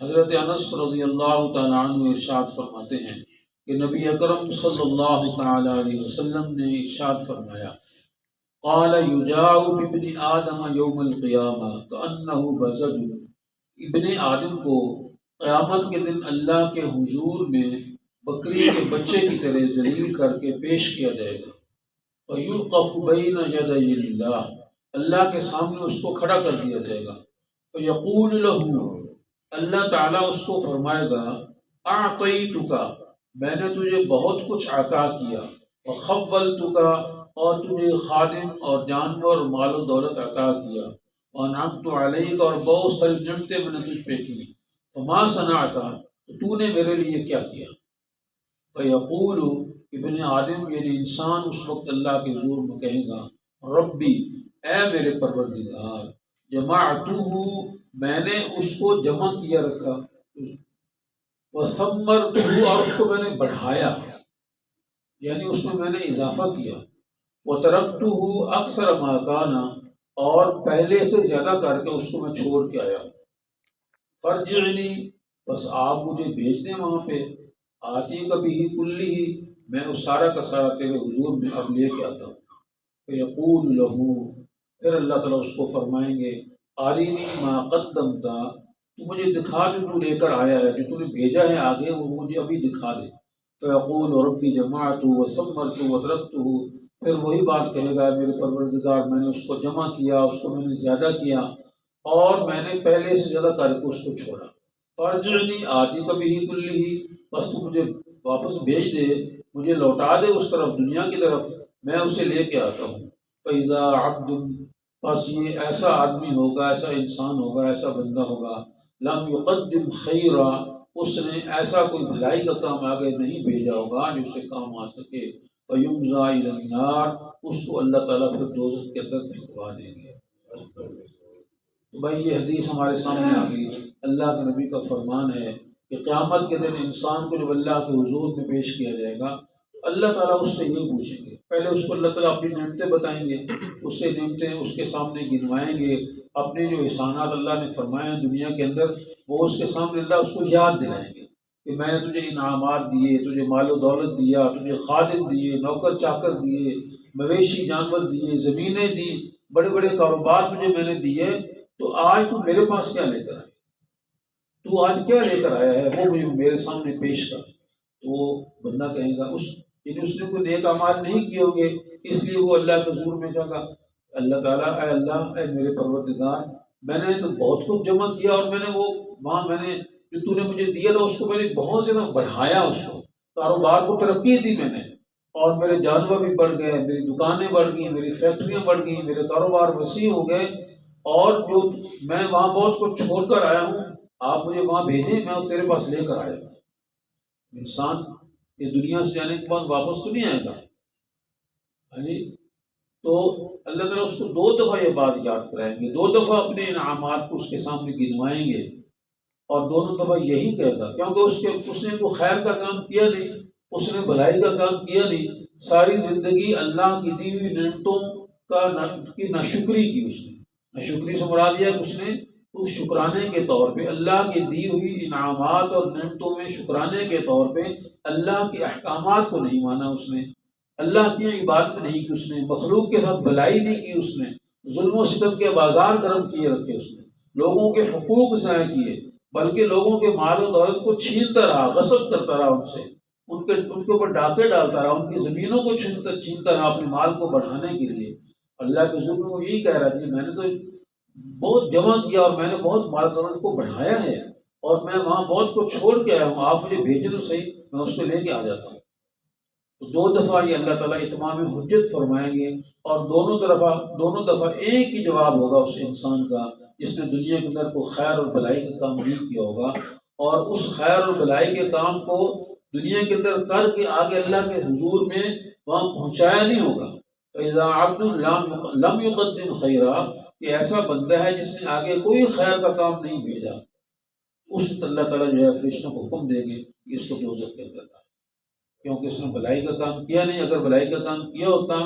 حضرت انس رضی اللہ تعالیٰ عنہ ارشاد فرماتے ہیں کہ نبی اکرم صلی اللہ تعالیٰ علیہ وسلم نے ارشاد فرمایا، قال یجاء بابن آدم یوم القیامہ کأنہ بزج، ابن آدم کو قیامت کے دن اللہ کے حضور میں بکری کے بچے کی طرح ذلیل کر کے پیش کیا جائے گا، فیوقف بین یدی اللہ، اللہ کے سامنے اس کو کھڑا کر دیا جائے گا، فیقول له، اللہ تعالیٰ اس کو فرمائے گا، اعطیتک، میں نے تجھے بہت کچھ عطا کیا، وخولتک، اور تجھے خادم اور جانور اور مال و دولت عطا کیا، وانعمت علیک، اور بہت ساری نعمتیں میں نے تجھ پہ کی، فما صنعت، تو نے میرے لیے کیا کیا؟ فیقول، ابن آدم یعنی انسان اس وقت اللہ کے حضور میں کہے گا، ربی، اے میرے پروردگار، جمعتہ، میں نے اس کو جمع کیا رکھا، وثمرتہ، اور اس کو میں نے بڑھایا، یعنی اس میں نے اضافہ کیا، وترکتہ اکثر ما کان، اور پہلے سے زیادہ کر کے اس کو میں چھوڑ کے آیا، فرجعنی، بس آپ مجھے بھیج دیں وہاں پہ، آتی کبھی کلی ہی، میں اس سارا کا سارا تیرے حضور میں اب لے کے آتا ہوں، فیقول لہو، پھر اللہ تعالیٰ اس کو فرمائیں گے، آرینی ما قدمتا، تو مجھے دکھا دے تو لے کر آیا ہے، جو تو نے بھیجا ہے آگے وہ مجھے ابھی دکھا دے، فیقول ربی جمعت وثمرت وترکتہ، پھر وہی بات کہے گا، میرے پروردگار، میں نے اس کو جمع کیا، اس کو میں نے زیادہ کیا، اور میں نے پہلے سے زیادہ کر کے اس کو چھوڑا، فرجعنی آتی کبھی کلی ہی، بس تو مجھے واپس بھیج دے، مجھے لوٹا دے اس طرف، دنیا کی طرف، میں اسے لے کے آتا ہوں، فإذا عبد، بس یہ ایسا آدمی ہوگا، ایسا انسان ہوگا، ایسا بندہ ہوگا، لم یقدم خیرا، اس نے ایسا کوئی بھلائی کا کام آگے نہیں بھیجا ہوگا جو اسے کام آ سکے، فیمضی الی النار، اس کو اللہ تعالیٰ پھر دوزخ کے اندر پھینکوا دیں گے۔ تو بھائی یہ حدیث ہمارے سامنے آ گئی، اللہ کے نبی کا فرمان ہے کہ قیامت کے دن انسان کو جب اللہ کے حضور میں پیش کیا جائے گا، اللہ تعالیٰ اس سے یہ پوچھیں گے، پہلے اس کو اللہ تعالیٰ اپنی نعمتیں بتائیں گے، اس سے نعمتیں اس کے سامنے گنوائیں گے، اپنے جو احسانات اللہ نے فرمائے ہیں دنیا کے اندر، وہ اس کے سامنے اللہ اس کو یاد دلائیں گے کہ میں نے تجھے انعامات دیے، تجھے مال و دولت دیا، تجھے خادم دیے، نوکر چاکر دیے، مویشی جانور دیے، زمینیں دی، بڑے بڑے کاروبار تجھے میں نے دیے، تو آج تو میرے پاس کیا لے کر آئے، تو آج کیا لے کر آیا ہے، وہ مجھے میرے سامنے پیش کر۔ تو وہ بندہ کہے گا، یعنی اس نے کوئی نیک اعمال نہیں کیے ہوں گے، اس لیے وہ اللہ کے حضور میں جائے گا، اللہ تعالیٰ، اے اللہ، اے میرے پروردگار، میں نے تو بہت کچھ جمع کیا، اور میں نے وہ وہاں میں نے جو تو نے مجھے دیا تھا اس کو میں نے بہت زیادہ بڑھایا، اس کو کاروبار کو ترقی دی میں نے، اور میرے جانور بھی بڑھ گئے، میری دکانیں بڑھ گئیں، میری فیکٹریاں بڑھ گئیں، میرے کاروبار وسیع ہو گئے، اور جو میں وہاں بہت کچھ چھوڑ کر آیا ہوں، آپ مجھے وہاں بھیجیں، میں تیرے پاس لے کر آیا ہوں۔ انسان یہ دنیا سے جانے کے بعد واپس تو نہیں آئے گا، تو اللہ تعالیٰ اس کو دو دفعہ یہ بات یاد کرائیں گے، دو دفعہ اپنے انعامات کو اس کے سامنے گنوائیں گے، اور دونوں دفعہ یہی کہے گا، کیونکہ اس نے کوئی خیر کا کام کیا نہیں، اس نے بھلائی کا کام کیا نہیں، ساری زندگی اللہ کی دی ہوئی نعمتوں کی ناشکری کی، اس نے ناشکری سے مراد یہ ہے کہ اس نے اس شکرانے کے طور پہ اللہ کی دی ہوئی انعامات اور نعمتوں میں شکرانے کے طور پہ اللہ کے احکامات کو نہیں مانا، اس نے اللہ کی عبادت نہیں کی، اس نے مخلوق کے ساتھ بھلائی نہیں کی، اس نے ظلم و ستم کے بازار گرم کیے رکھے، اس نے لوگوں کے حقوق ضائع کیے، بلکہ لوگوں کے مال و دولت کو چھینتا رہا، غصب کرتا رہا، ان سے ان کے اوپر ڈاکے ڈالتا رہا، ان کی زمینوں کو چھینتا رہا اپنے مال کو بڑھانے کے لیے۔ اللہ کے ظلم میں وہ یہی کہہ رہا ہے کہ میں نے تو بہت جمع کیا، اور میں نے بہت مال و دولت کو بڑھایا ہے، اور میں وہاں بہت کچھ چھوڑ کے آیا ہوں، آپ مجھے بھیجیں تو صحیح، میں اس کو لے کے آ جاتا ہوں۔ تو دو دفعہ یہ اللہ تعالیٰ اتمام حجت فرمائیں گے، اور دونوں دفعہ ایک ہی جواب ہوگا اس انسان کا جس نے دنیا کے اندر کوئی خیر اور بھلائی کا کام نہیں کیا ہوگا، اور اس خیر اور بھلائی کے کام کو دنیا کے اندر کر کے آگے اللہ کے حضور میں وہاں پہنچایا نہیں ہوگا۔ فَإِذَا عَبْدٌ لَمْ يُقَدِّمْ خَيْرًا، کہ ایسا بندہ ہے جس نے آگے کوئی خیر کا کام نہیں بھیجا، اس اللہ تعالیٰ جو ہے فرشتوں کو حکم دیں گے کہ اس کو دوزخ کے اندر ڈالیں، کیونکہ اس نے بھلائی کا کام کیا نہیں۔ اگر بھلائی کا کام کیا ہوتا،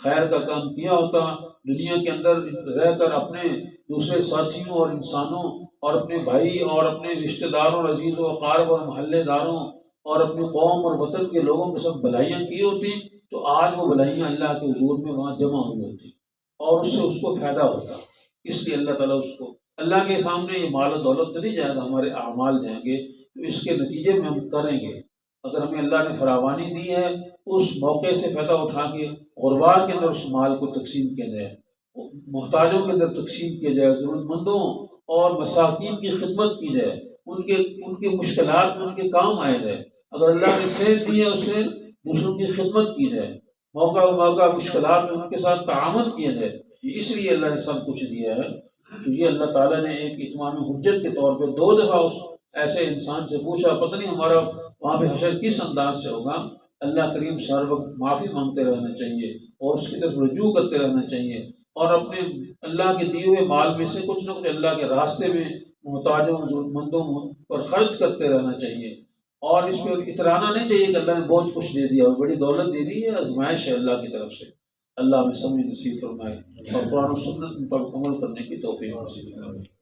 خیر کا کام کیا ہوتا، دنیا کے اندر رہ کر اپنے دوسرے ساتھیوں اور انسانوں اور اپنے بھائی اور اپنے رشتہ داروں عزیز و اقارب اور محلے داروں اور اپنی قوم اور وطن کے لوگوں کے سب بھلائیاں کی ہوتی تو آج وہ بھلائیاں اللہ کے حضور میں وہاں جمع ہوئی ہوتی اور اس کو فائدہ ہوتا۔ اس لیے اللہ تعالیٰ اس کو اللہ کے سامنے یہ مال و دولت تو نہیں جائے گا، ہمارے اعمال جائیں گے، تو اس کے نتیجے میں ہم کریں گے۔ اگر ہمیں اللہ نے فراوانی دی ہے اس موقع سے فائدہ اٹھا کے غربا کے اندر اس مال کو تقسیم کیا جائے، محتاجوں کے اندر تقسیم کیا جائے، ضرورت مندوں اور مساکین کی خدمت کی جائے، ان کے مشکلات میں ان کے کام آئے جائے۔ اگر اللہ نے صحت دی ہے اس سے دوسروں کی خدمت کی جائے، موقع مشکلات میں ان کے ساتھ تعاون کیا جائے۔ اس لیے اللہ نے سب کچھ دیا ہے۔ تو یہ اللہ تعالیٰ نے ایک اتمام حجت کے طور پہ 2 دفعہ اس ایسے انسان سے پوچھا، پتہ نہیں ہمارا وہاں پہ حشر کس انداز سے ہوگا۔ اللہ کریم ہر وقت معافی مانگتے رہنا چاہیے اور اس کی طرف رجوع کرتے رہنا چاہیے، اور اپنے اللہ کے دیے ہوئے مال میں سے کچھ نہ کچھ اللہ کے راستے میں محتاجوں ضرورت مندوں پر خرچ کرتے رہنا چاہیے، اور اس پہ اترانا نہیں چاہیے کہ اللہ نے بہت کچھ دے دیا اور بڑی دولت دے دی ہے، آزمائش ہے اللہ کی طرف سے۔ اللہ ہمیں سمجھ نصیب فرمائے اور قرآن و سنت پر عمل کرنے کی توفیق نصیب فرمائے۔